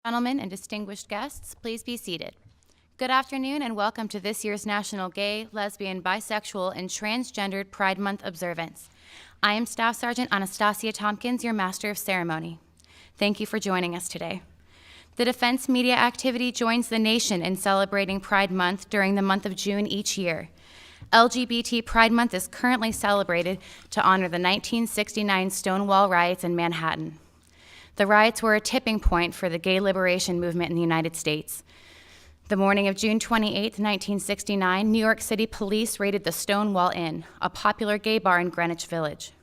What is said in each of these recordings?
Gentlemen and distinguished guests, please be seated. Good afternoon and welcome to this year's National Gay, Lesbian, Bisexual, and Transgendered Pride Month observance. I am Staff Sergeant Anastasia Tompkins, your Master of Ceremony. Thank you for joining us today. The Defense Media activity joins the nation in celebrating Pride Month during the month of June each year. LGBT Pride Month is currently celebrated to honor the 1969 Stonewall riots in Manhattan. The riots were a tipping point for the gay liberation movement in the United States. The morning of June 28, 1969, New York City police raided the Stonewall Inn, a popular gay bar in Greenwich Village.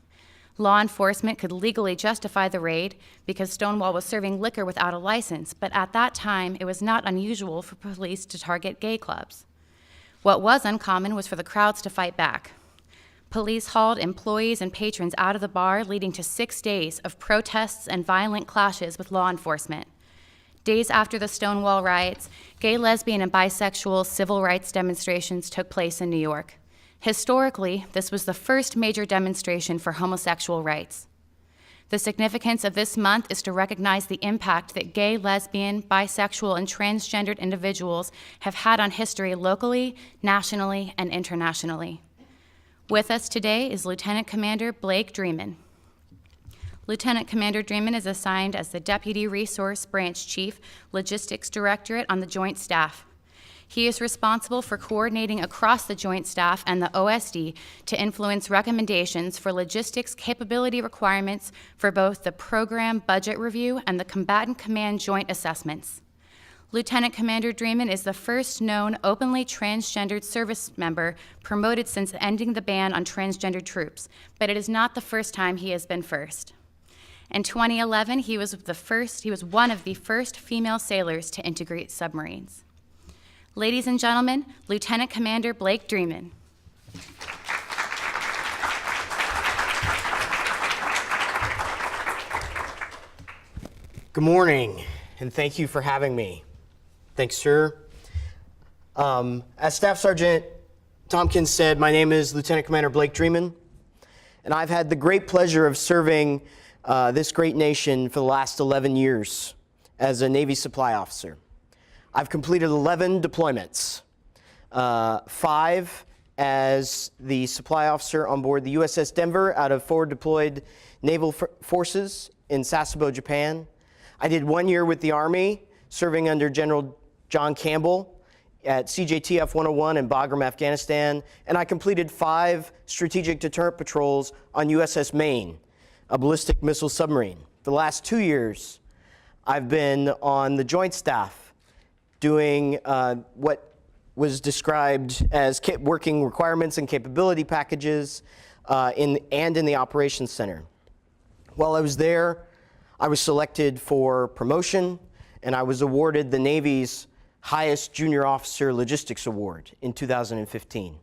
Law enforcement could legally justify the raid because Stonewall was serving liquor without a license, but at that time, it was not unusual for police to target gay clubs. What was uncommon was for the crowds to fight back. Police hauled employees and patrons out of the bar, leading to 6 days of protests and violent clashes with law enforcement. Days after the Stonewall riots, gay, lesbian, and bisexual civil rights demonstrations took place in New York. Historically, this was the first major demonstration for homosexual rights. The significance of this month is to recognize the impact that gay, lesbian, bisexual, and transgendered individuals have had on history locally, nationally, and internationally. With us today is Lieutenant Commander Blake Dreeman. Lieutenant Commander Dreeman is assigned as the Deputy Resource Branch Chief, Logistics Directorate on the Joint Staff. He is responsible for coordinating across the Joint Staff and the OSD to influence recommendations for logistics capability requirements for both the program budget review and the Combatant Command Joint Assessments. Lieutenant Commander Dreeman is the first known openly transgendered service member promoted since ending the ban on transgendered troops, but it is not the first time he has been first. In 2011, he was one of the first female sailors to integrate submarines. Ladies and gentlemen, Lieutenant Commander Blake Dreeman. Good morning, and thank you for having me. Thanks, sir. As Staff Sergeant Tompkins said, my name is Lieutenant Commander Blake Dreeman, and I've had the great pleasure of serving this great nation for the last 11 years as a Navy supply officer. I've completed 11 deployments, 5 as the supply officer on board the USS Denver out of forward deployed naval forces in Sasebo, Japan. I did 1 year with the Army, serving under General John Campbell at CJTF 101 in Bagram, Afghanistan, and I completed 5 strategic deterrent patrols on USS Maine, a ballistic missile submarine. The last 2 years, I've been on the Joint Staff doing what was described as working requirements and capability packages in the Operations Center. While I was there, I was selected for promotion, and I was awarded the Navy's highest junior officer logistics award in 2015.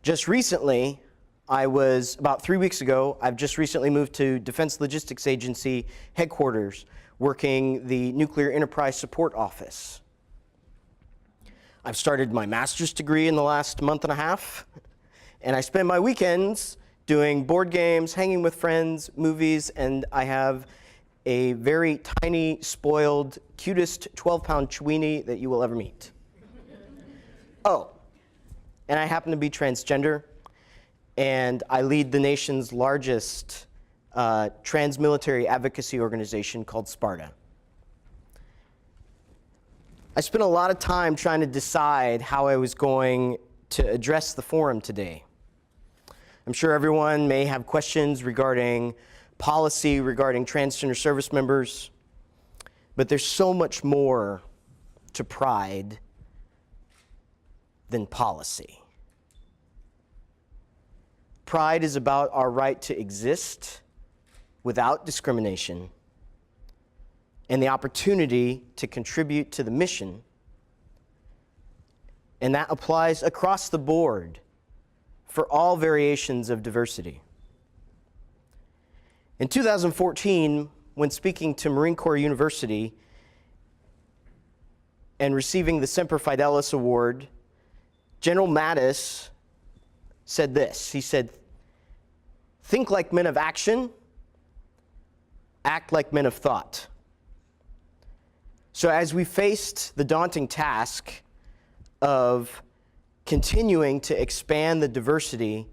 Just recently, about 3 weeks ago, I've just recently moved to Defense Logistics Agency headquarters, working the Nuclear Enterprise Support Office. I've started my master's degree in the last month and a half, and I spend my weekends doing board games, hanging with friends, movies, and I have a very tiny, spoiled, cutest 12-pound Chewini that you will ever meet. Oh, and I happen to be transgender, and I lead the nation's largest trans-military advocacy organization called Sparta. I spent a lot of time trying to decide how I was going to address the forum today. I'm sure everyone may have questions regarding policy regarding transgender service members, but there's so much more to pride than policy. Pride is about our right to exist without discrimination and the opportunity to contribute to the mission, and that applies across the board for all variations of diversity. In 2014, when speaking to Marine Corps University and receiving the Semper Fidelis Award, General Mattis said this. He said, "Think like men of action, act like men of thought. So as we faced the daunting task of continuing to expand the diversity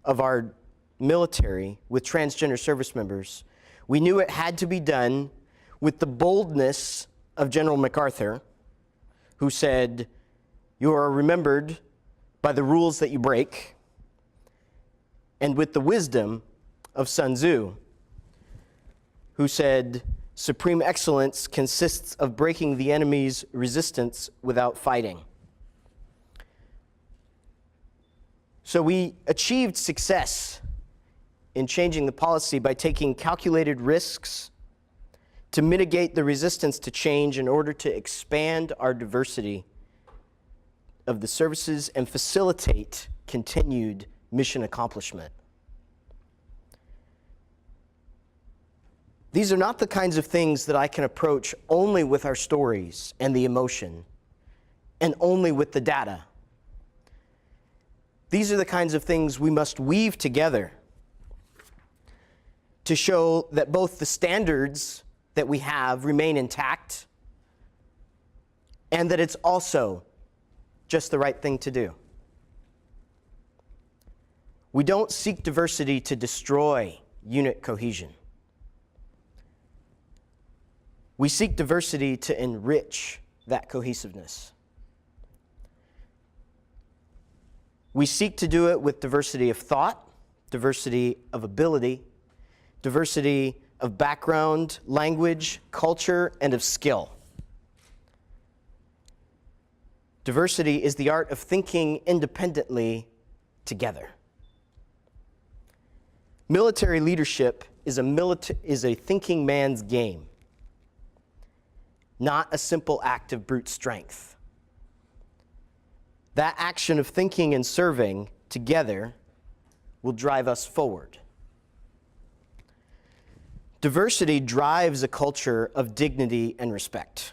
of our military with transgender service members, we knew it had to be done with the boldness of General MacArthur, who said, "You are remembered by the rules that you break," and with the wisdom of Sun Tzu, who said, "Supreme excellence consists of breaking the enemy's resistance without fighting." So we achieved success in changing the policy by taking calculated risks to mitigate the resistance to change in order to expand our diversity of the services and facilitate continued mission accomplishment. These are not the kinds of things that I can approach only with our stories and the emotion, and only with the data. These are the kinds of things we must weave together to show that both the standards that we have remain intact and that it's also just the right thing to do. We don't seek diversity to destroy unit cohesion. We seek diversity to enrich that cohesiveness. We seek to do it with diversity of thought, diversity of ability, diversity of background, language, culture, and of skill. Diversity is the art of thinking independently together. Military leadership is a thinking man's game, not a simple act of brute strength. That action of thinking and serving together will drive us forward. Diversity drives a culture of dignity and respect.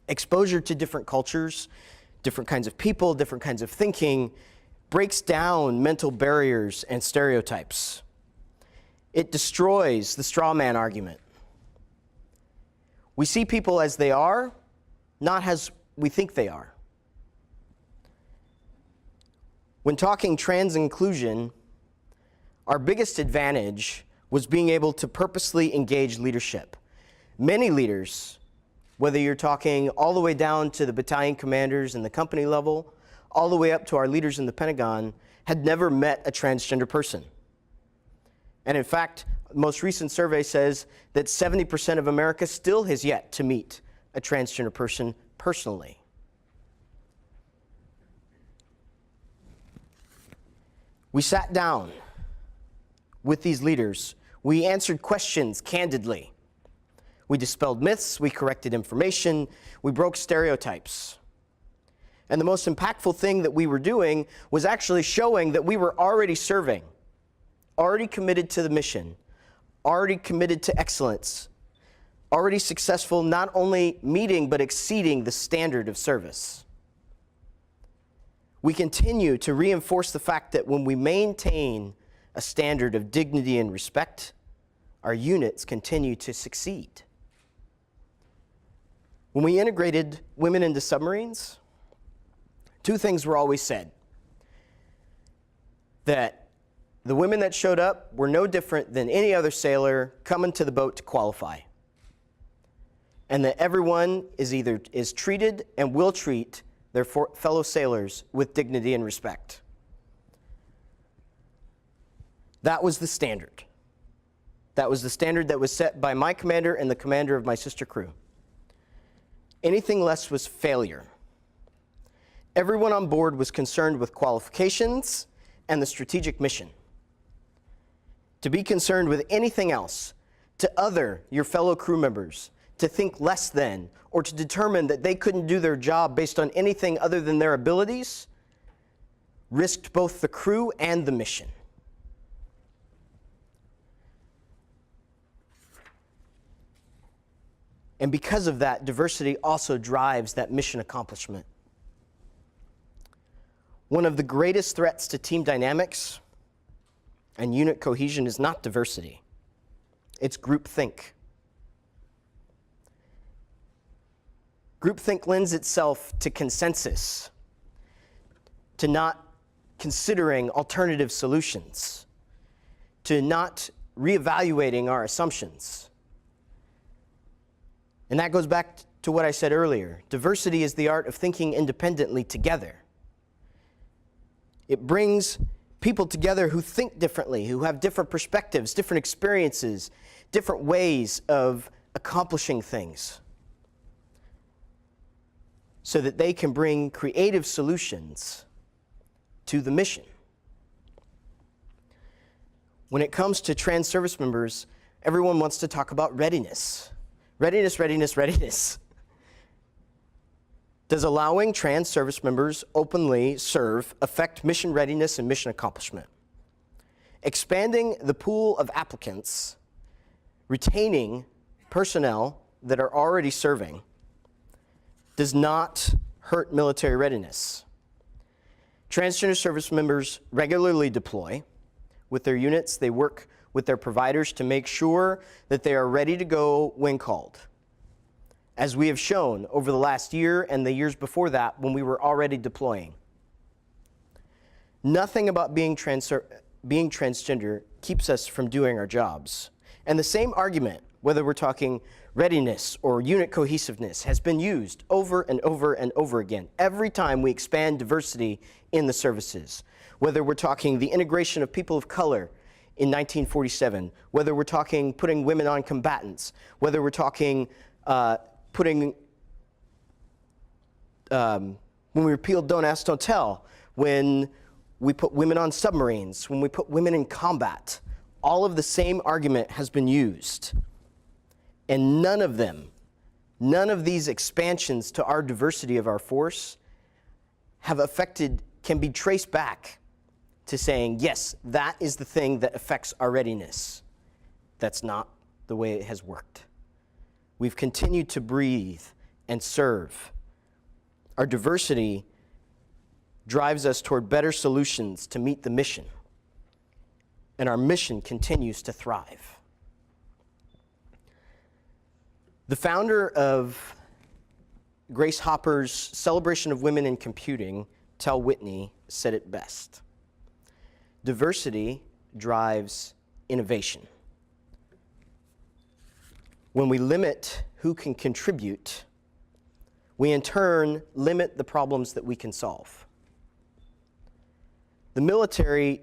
Exposure to different cultures, different kinds of people, different kinds of thinking, breaks down mental barriers and stereotypes. It destroys the straw man argument. We see people as they are, not as we think they are. When talking trans inclusion, our biggest advantage was being able to purposely engage leadership. Many leaders, whether you're talking all the way down to the battalion commanders and the company level, all the way up to our leaders in the Pentagon, had never met a transgender person. And in fact, the most recent survey says that 70% of America still has yet to meet a transgender person personally. We sat down with these leaders. We answered questions candidly. We dispelled myths, we corrected information, we broke stereotypes. And the most impactful thing that we were doing was actually showing that we were already serving, already committed to the mission, already committed to excellence, already successful not only meeting but exceeding the standard of service. We continue to reinforce the fact that when we maintain a standard of dignity and respect, our units continue to succeed. When we integrated women into submarines, two things were always said. That the women that showed up were no different than any other sailor coming to the boat to qualify. And that everyone is treated and will treat their fellow sailors with dignity and respect. That was the standard. That was the standard that was set by my commander and the commander of my sister crew. Anything less was failure. Everyone on board was concerned with qualifications and the strategic mission. To be concerned with anything else, to other your fellow crew members, to think less than, or to determine that they couldn't do their job based on anything other than their abilities, risked both the crew and the mission. And because of that, diversity also drives that mission accomplishment. One of the greatest threats to team dynamics and unit cohesion is not diversity. It's groupthink. Groupthink lends itself to consensus, to not considering alternative solutions, to not reevaluating our assumptions. And that goes back to what I said earlier. Diversity is the art of thinking independently together. It brings people together who think differently, who have different perspectives, different experiences, different ways of accomplishing things, so that they can bring creative solutions to the mission. When it comes to trans service members, everyone wants to talk about readiness. Readiness, readiness, readiness. Does allowing trans service members openly serve affect mission readiness and mission accomplishment? Expanding the pool of applicants, retaining personnel that are already serving, does not hurt military readiness. Transgender service members regularly deploy with their units. They work with their providers to make sure that they are ready to go when called, as we have shown over the last year and the years before that when we were already deploying. Nothing about being transgender keeps us from doing our jobs. And the same argument, whether we're talking readiness or unit cohesiveness, has been used over and over and over again every time we expand diversity in the services. Whether we're talking the integration of people of color in 1947, whether we're talking putting women on combatants, whether we're talking when we repealed Don't Ask, Don't Tell, when we put women on submarines, when we put women in combat, all of the same argument has been used. And none of these expansions to our diversity of our force can be traced back to saying, yes, that is the thing that affects our readiness. That's not the way it has worked. We've continued to breathe and serve. Our diversity drives us toward better solutions to meet the mission, and our mission continues to thrive. The founder of Grace Hopper's Celebration of Women in Computing, Tel Whitney, said it best. Diversity drives innovation. When we limit who can contribute, we in turn limit the problems that we can solve. The military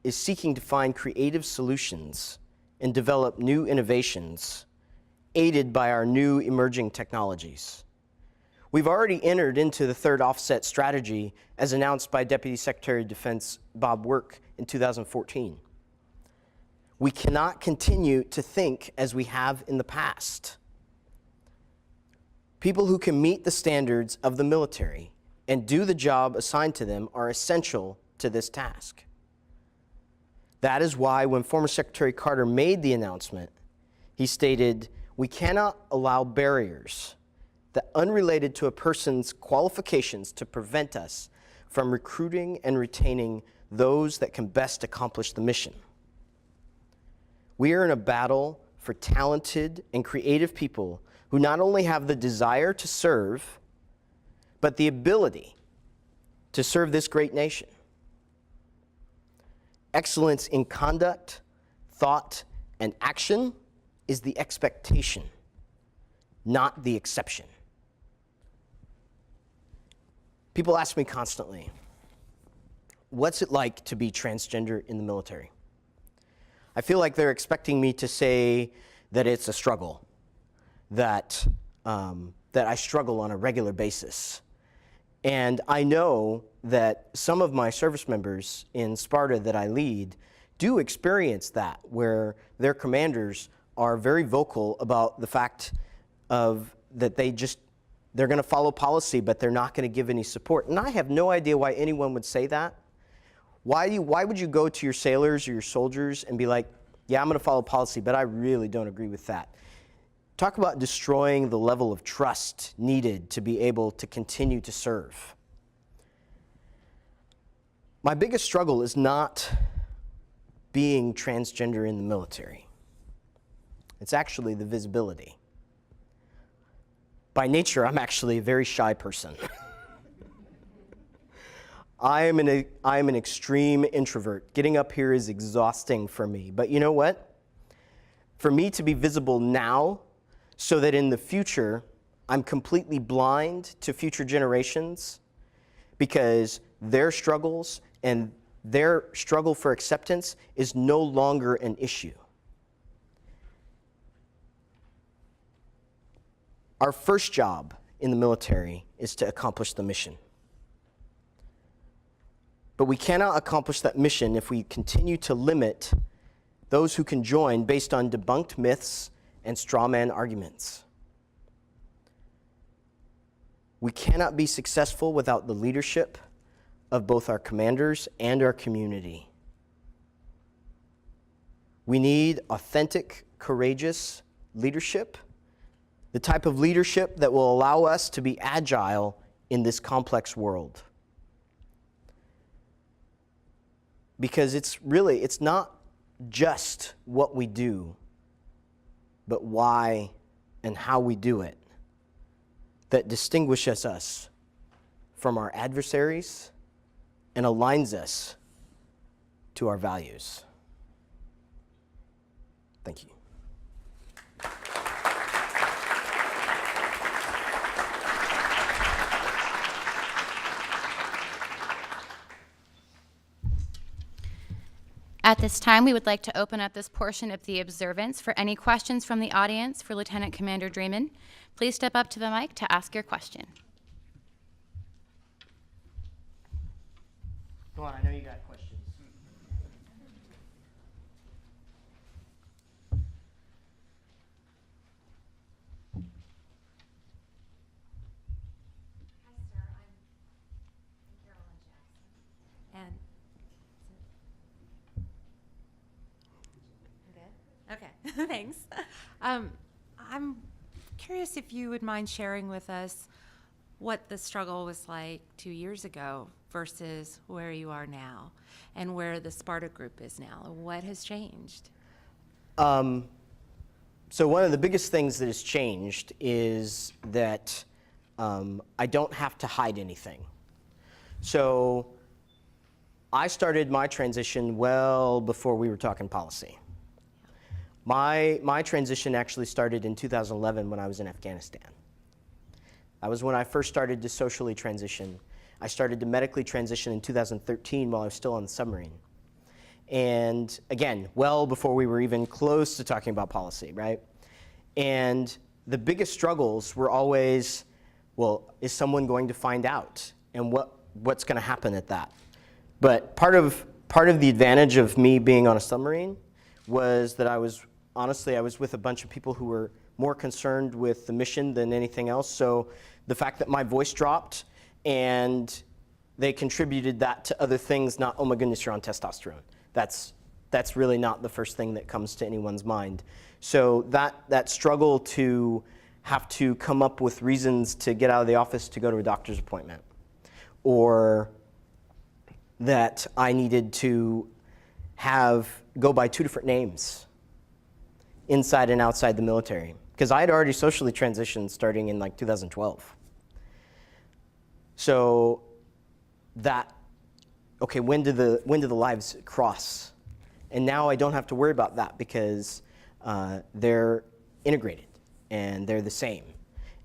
is seeking to find creative solutions and develop new innovations aided by our new emerging technologies. We've already entered into the third offset strategy as announced by Deputy Secretary of Defense Bob Work in 2014. We cannot continue to think as we have in the past. People who can meet the standards of the military and do the job assigned to them are essential to this task. That is why when former Secretary Carter made the announcement, he stated, "We cannot allow barriers that unrelated to a person's qualifications to prevent us from recruiting and retaining those that can best accomplish the mission." We are in a battle for talented and creative people who not only have the desire to serve, but the ability to serve this great nation. Excellence in conduct, thought, and action is the expectation, not the exception. People ask me constantly, what's it like to be transgender in the military? I feel like they're expecting me to say that it's a struggle, that I struggle on a regular basis. And I know that some of my service members in Sparta that I lead do experience that, where their commanders are very vocal about the fact of that they're going to follow policy, but they're not going to give any support. And I have no idea why anyone would say that. Why would you go to your sailors or your soldiers and be like, yeah, I'm going to follow policy, but I really don't agree with that? Talk about destroying the level of trust needed to be able to continue to serve. My biggest struggle is not being transgender in the military. It's actually the visibility. By nature, I'm actually a very shy person. I am an extreme introvert. Getting up here is exhausting for me. But you know what? For me to be visible now, so that in the future, I'm completely blind to future generations, because their struggles and their struggle for acceptance is no longer an issue. Our first job in the military is to accomplish the mission. But we cannot accomplish that mission if we continue to limit those who can join based on debunked myths and straw man arguments. We cannot be successful without the leadership of both our commanders and our community. We need authentic, courageous leadership, the type of leadership that will allow us to be agile in this complex world. Because it's not just what we do, but why and how we do it that distinguishes us from our adversaries and aligns us to our values. Thank you. At this time, we would like to open up this portion of the observance for any questions from the audience for Lieutenant Commander Dreeman. Please step up to the mic to ask your question. Go on, I know you got questions. Hi, sir. I'm Carolyn Jackson. And good? Okay, thanks. I'm curious if you would mind sharing with us what the struggle was like 2 years ago versus where you are now and where the Sparta group is now. What has changed? So one of the biggest things that has changed is that I don't have to hide anything. So I started my transition well before we were talking policy. My transition actually started in 2011 when I was in Afghanistan. That was when I first started to socially transition. I started to medically transition in 2013 while I was still on the submarine. And again, well before we were even close to talking about policy, right? And the biggest struggles were always, well, is someone going to find out? And what's going to happen at that? But part of the advantage of me being on a submarine was that I was with a bunch of people who were more concerned with the mission than anything else. So the fact that my voice dropped and they contributed that to other things, not, oh my goodness, you're on testosterone. That's really not the first thing that comes to anyone's mind. So that struggle to have to come up with reasons to get out of the office to go to a doctor's appointment, or that I needed to go by 2 different names inside and outside the military, because I had already socially transitioned starting in like 2012. So when do the lives cross? And now I don't have to worry about that because they're integrated and they're the same.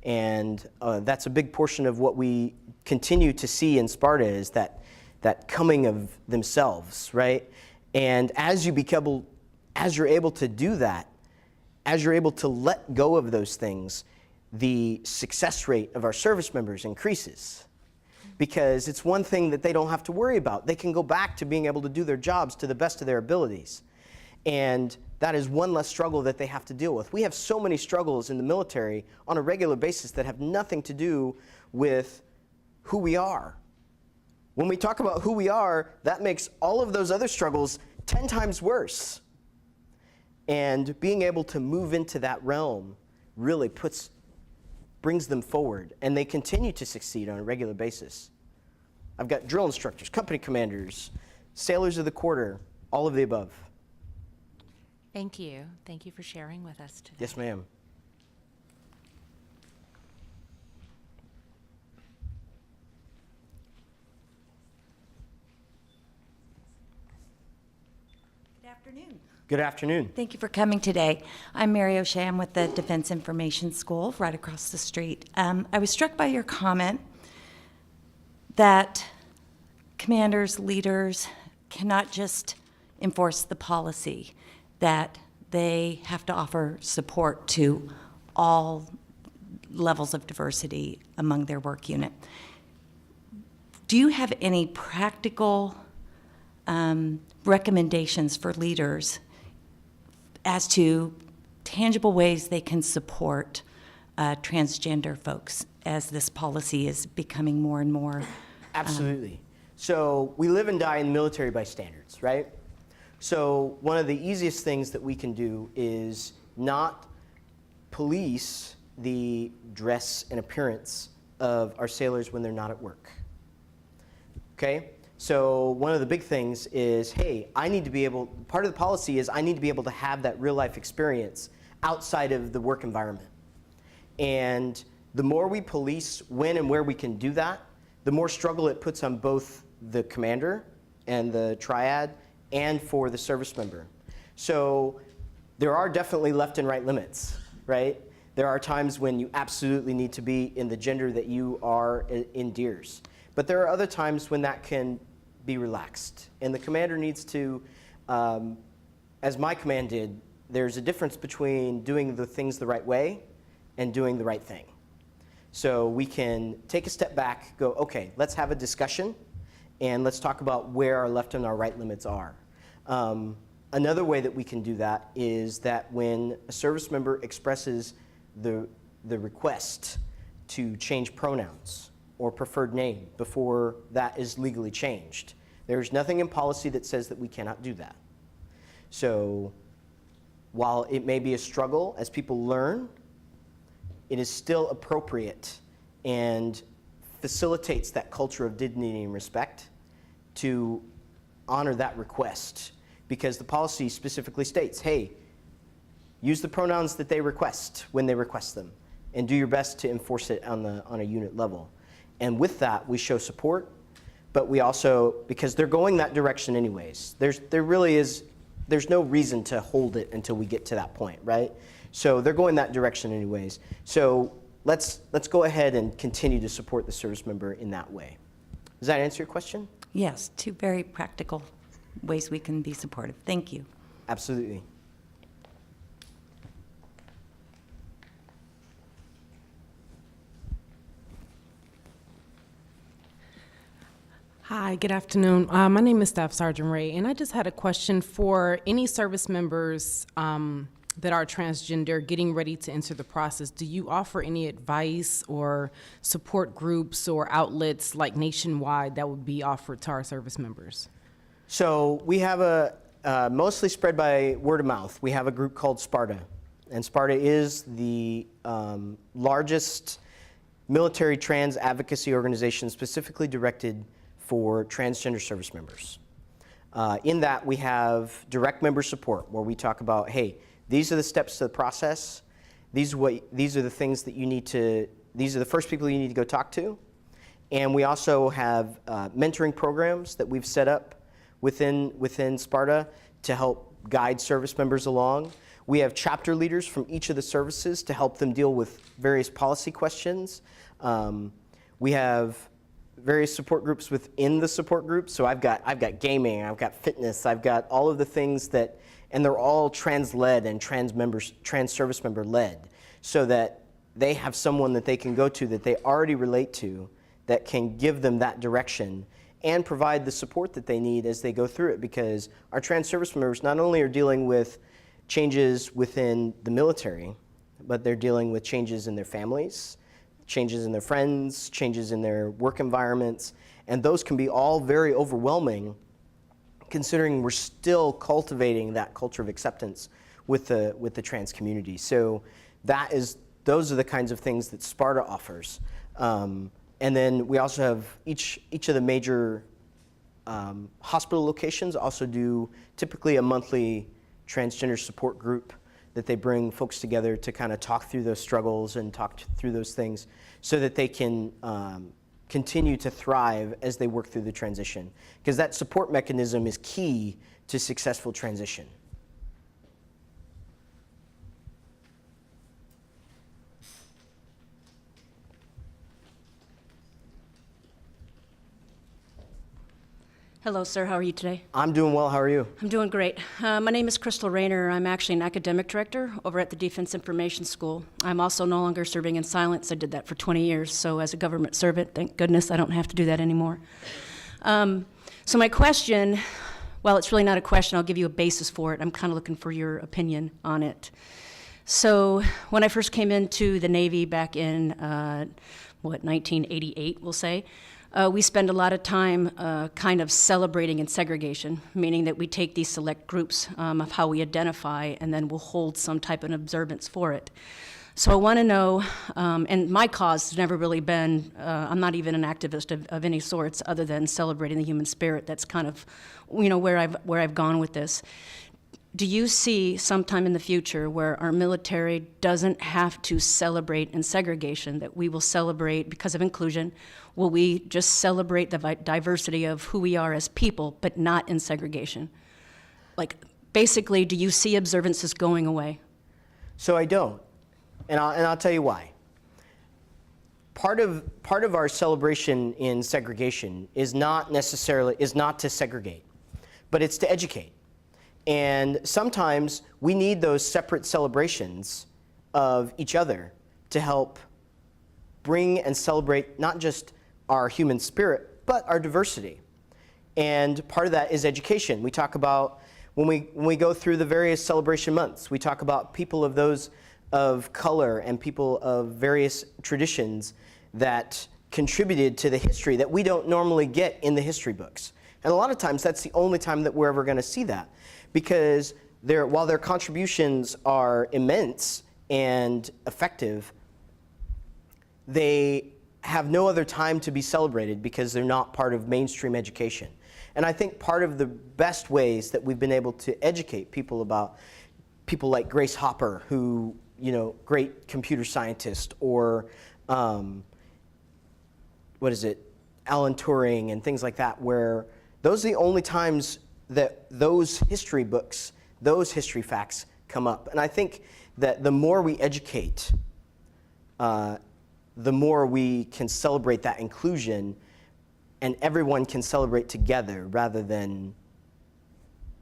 And that's a big portion of what we continue to see in Sparta, is that coming of themselves, right? And as you're able to do that, as you're able to let go of those things, the success rate of our service members increases. Because it's one thing that they don't have to worry about. They can go back to being able to do their jobs to the best of their abilities. And that is one less struggle that they have to deal with. We have so many struggles in the military on a regular basis that have nothing to do with who we are. When we talk about who we are, that makes all of those other struggles 10 times worse. And being able to move into that realm really brings them forward, and they continue to succeed on a regular basis. I've got drill instructors, company commanders, sailors of the quarter, all of the above. Thank you. Thank you for sharing with us today. Yes, ma'am. Good afternoon. Good afternoon. Thank you for coming today. I'm Mary O'Shea. I'm with the Defense Information School right across the street. I was struck by your comment that commanders, leaders cannot just enforce the policy, that they have to offer support to all levels of diversity among their work unit. Do you have any practical recommendations for leaders as to tangible ways they can support transgender folks as this policy is becoming more and more? Absolutely. So we live and die in the military by standards, right? So one of the easiest things that we can do is not police the dress and appearance of our sailors when they're not at work. Okay? So one of the big things is, hey, I need to be able, part of the policy is I need to be able to have that real life experience outside of the work environment. And the more we police when and where we can do that, the more struggle it puts on both the commander and the triad and for the service member. So there are definitely left and right limits, right? There are times when you absolutely need to be in the gender that you are endears. But there are other times when that can be relaxed. And the commander needs to, as my command did, there's a difference between doing the things the right way and doing the right thing. So we can take a step back, go, okay, let's have a discussion, and let's talk about where our left and our right limits are. Another way that we can do that is that when a service member expresses the request to change pronouns or preferred name before that is legally changed, there's nothing in policy that says that we cannot do that. So while it may be a struggle as people learn, it is still appropriate and facilitates that culture of dignity and respect to honor that request, because the policy specifically states, hey, use the pronouns that they request when they request them, and do your best to enforce it on a unit level. And with that, we show support, but we also, because they're going that direction anyways, there's no reason to hold it until we get to that point, right? So they're going that direction anyways. So let's go ahead and continue to support the service member in that way. Does that answer your question? Yes, two very practical ways we can be supportive. Thank you. Absolutely. Hi, good afternoon. My name is Staff Sergeant Ray, and I just had a question for any service members that are transgender getting ready to enter the process. Do you offer any advice or support groups or outlets like nationwide that would be offered to our service members? So we have mostly spread by word of mouth. We have a group called Sparta, and Sparta is the largest military trans advocacy organization specifically directed for transgender service members. In that, we have direct member support, where we talk about, hey, these are the steps to the process. These are the things that you need to, these are the first people you need to go talk to. And we also have mentoring programs that we've set up within Sparta to help guide service members along. We have chapter leaders from each of the services to help them deal with various policy questions. We have various support groups within the support groups. So I've got gaming, I've got fitness, I've got all of the things that, and they're all trans-led and trans service member led, so that they have someone that they can go to that they already relate to that can give them that direction and provide the support that they need as they go through it, because our trans service members not only are dealing with changes within the military, but they're dealing with changes in their families, changes in their friends, changes in their work environments, and those can be all very overwhelming, considering we're still cultivating that culture of acceptance with the trans community. So those are the kinds of things that Sparta offers. And then we also have each of the major hospital locations also do typically a monthly transgender support group that they bring folks together to kind of talk through those struggles and through those things so that they can continue to thrive as they work through the transition. Because that support mechanism is key to successful transition. Hello, sir. How are you today? I'm doing well. How are you? I'm doing great. My name is Crystal Rayner. I'm actually an academic director over at the Defense Information School. I'm also no longer serving in silence. I did that for 20 years, so as a government servant, thank goodness I don't have to do that anymore. So my question, well, it's really not a question. I'll give you a basis for it. I'm kind of looking for your opinion on it. So when I first came into the Navy back in, 1988, we'll say, we spend a lot of time kind of celebrating in segregation, meaning that we take these select groups of how we identify and then we'll hold some type of observance for it. So I want to know, and my cause has never really been, I'm not even an activist of any sorts other than celebrating the human spirit. That's kind of, where I've gone with this. Do you see sometime in the future where our military doesn't have to celebrate in segregation, that we will celebrate because of inclusion? Will we just celebrate the diversity of who we are as people, but not in segregation? Like, basically, do you see observances going away? So I don't, and I'll tell you why. Part of our celebration in segregation is not to segregate, but it's to educate. And sometimes we need those separate celebrations of each other to help bring and celebrate not just our human spirit, but our diversity. And part of that is education. We talk about, when we go through the various celebration months, we talk about people of those of color and people of various traditions that contributed to the history that we don't normally get in the history books. And a lot of times that's the only time that we're ever going to see that. Because while their contributions are immense and effective, they have no other time to be celebrated because they're not part of mainstream education. And I think part of the best ways that we've been able to educate people about people like Grace Hopper, who, great computer scientist, or Alan Turing and things like that, where those are the only times that those history books, those history facts come up. And I think that the more we educate, the more we can celebrate that inclusion and everyone can celebrate together rather than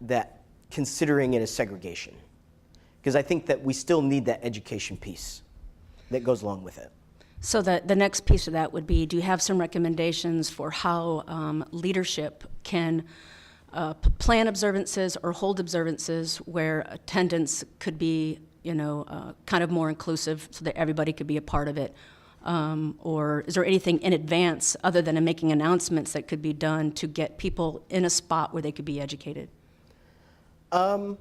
that considering it as segregation. Because I think that we still need that education piece that goes along with it. So the next piece of that would be, do you have some recommendations for how leadership can plan observances or hold observances where attendance could be, kind of more inclusive so that everybody could be a part of it? Or is there anything in advance other than making announcements that could be done to get people in a spot where they could be educated? I'm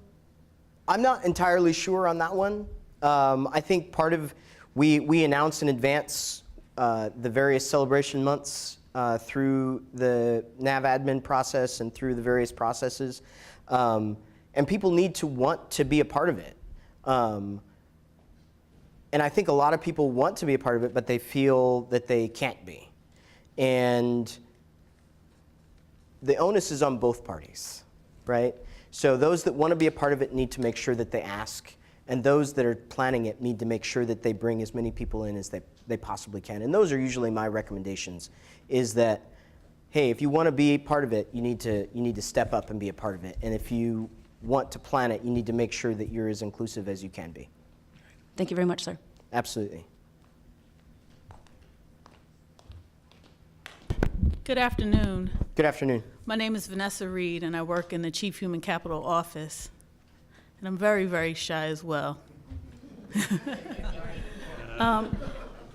not entirely sure on that one. I think we announce in advance the various celebration months through the NAV admin process and through the various processes. And people need to want to be a part of it. And I think a lot of people want to be a part of it, but they feel that they can't be. And the onus is on both parties, right? So those that want to be a part of it need to make sure that they ask, and those that are planning it need to make sure that they bring as many people in as they possibly can. And those are usually my recommendations, is that, hey, if you want to be part of it, you need to step up and be a part of it. And if you want to plan it, you need to make sure that you're as inclusive as you can be. Thank you very much, sir. Absolutely. Good afternoon. Good afternoon. My name is Vanessa Reed, and I work in the Chief Human Capital Office. And I'm very, very shy as well.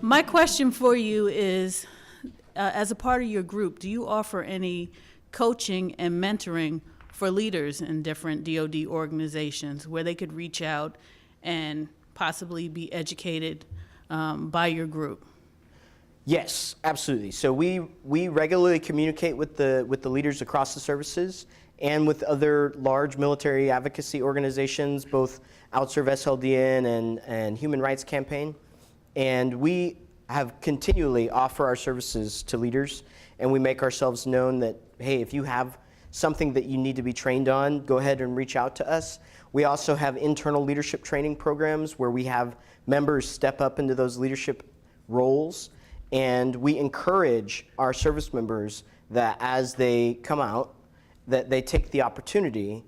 My question for you is, as a part of your group, do you offer any coaching and mentoring for leaders in different DoD organizations where they could reach out and possibly be educated by your group? Yes, absolutely. So we regularly communicate with the leaders across the services, and with other large military advocacy organizations, both Observe SLDN and Human Rights Campaign. And we have continually offer our services to leaders, and we make ourselves known that, hey, if you have something that you need to be trained on, go ahead and reach out to us. We also have internal leadership training programs where we have members step up into those leadership roles, and we encourage our service members that as they come out, that they take the opportunity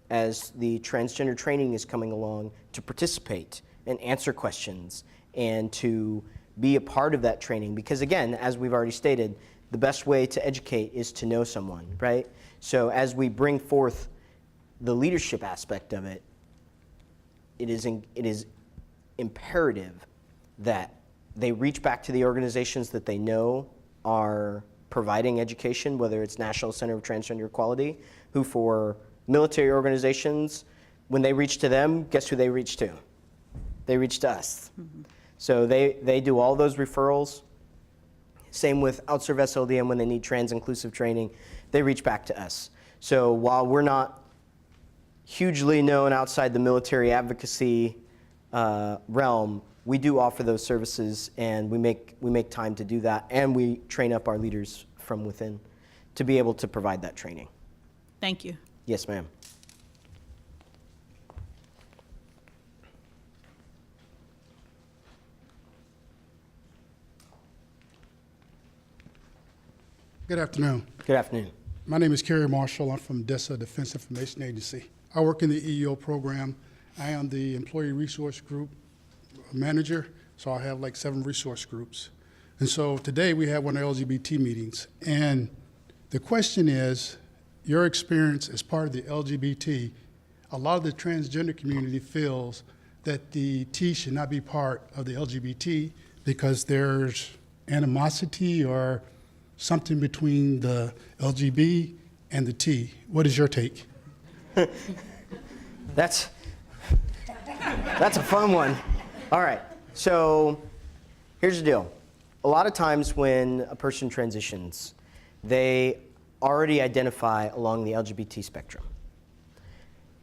as the transgender training is coming along to participate and answer questions and to be a part of that training. Because again, as we've already stated, the best way to educate is to know someone, right? So as we bring forth the leadership aspect of it, it is imperative that they reach back to the organizations that they know are providing education, whether it's National Center of Transgender Equality, who for military organizations, when they reach to them, guess who they reach to? They reach to us. Mm-hmm. So they do all those referrals. Same with Observe SLDN when they need trans-inclusive training, they reach back to us. So while we're not hugely known outside the military advocacy realm, we do offer those services, and we make time to do that, and we train up our leaders from within to be able to provide that training. Thank you. Yes, ma'am. Good afternoon. Good afternoon. My name is Kerry Marshall. I'm from DESA, Defense Information Agency. I work in the EEO program. I am the Employee Resource Group manager, so I have like 7 resource groups. And so today we have one of the LGBT meetings. And the question is, your experience as part of the LGBT, a lot of the transgender community feels that the T should not be part of the LGBT because there's animosity or something between the LGB and the T. What is your take? That's a fun one. All right, so here's the deal. A lot of times when a person transitions, they already identify along the LGBT spectrum.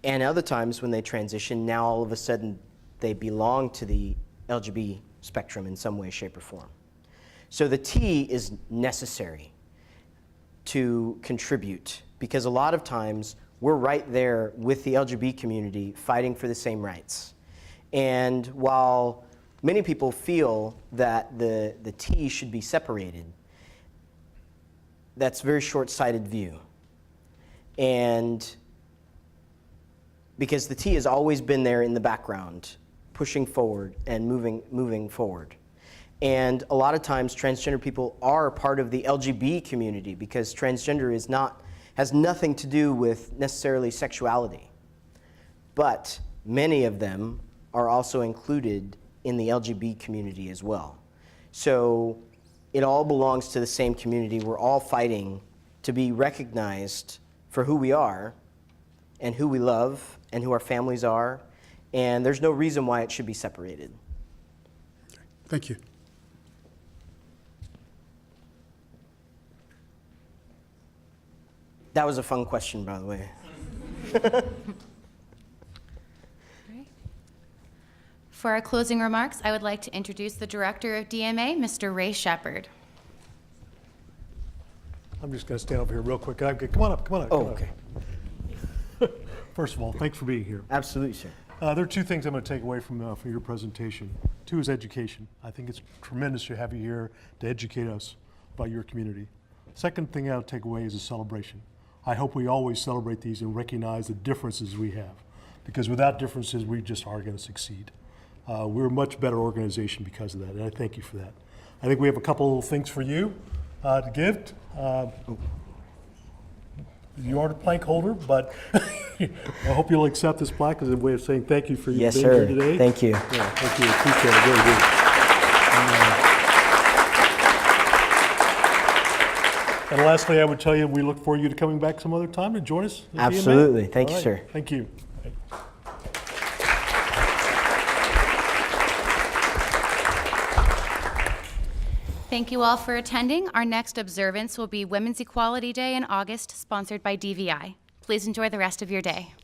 And other times when they transition, now all of a sudden they belong to the LGBT spectrum in some way, shape, or form. So the T is necessary to contribute because a lot of times we're right there with the LGBT community fighting for the same rights. And while many people feel that the T should be separated, that's a very short-sighted view. And because the T has always been there in the background, pushing forward and moving forward. And a lot of times transgender people are part of the LGBT community because transgender has nothing to do with necessarily sexuality. But many of them are also included in the LGBT community as well. So it all belongs to the same community. We're all fighting to be recognized for who we are and who we love and who our families are. And there's no reason why it should be separated. Okay. Thank you. That was a fun question, by the way. For our closing remarks, I would like to introduce the Director of DMA, Mr. Ray Shepard. I'm just going to stand over here real quick. Come on up. Oh, okay. First of all, thanks for being here. Absolutely, sir. There are 2 things I'm going to take away from your presentation. 2 is education. I think it's tremendous to have you here to educate us about your community. Second thing I'll take away is a celebration. I hope we always celebrate these and recognize the differences we have, because without differences, we just aren't going to succeed. We're a much better organization because of that, and I thank you for that. I think we have a couple of things for you to give. You are the plank holder, but I hope you'll accept this plaque as a way of saying thank you for Yes, being sir. here today. Thank you. Yeah, thank you. Appreciate it. Very good. And lastly, I would tell you, we look for you to coming back some other time to join us. at Absolutely. DMA. Thank All you, sir. Thank you. Thank you all for attending. Our next observance will be Women's Equality Day in August, sponsored by DVI. Please Please enjoy the rest of your day.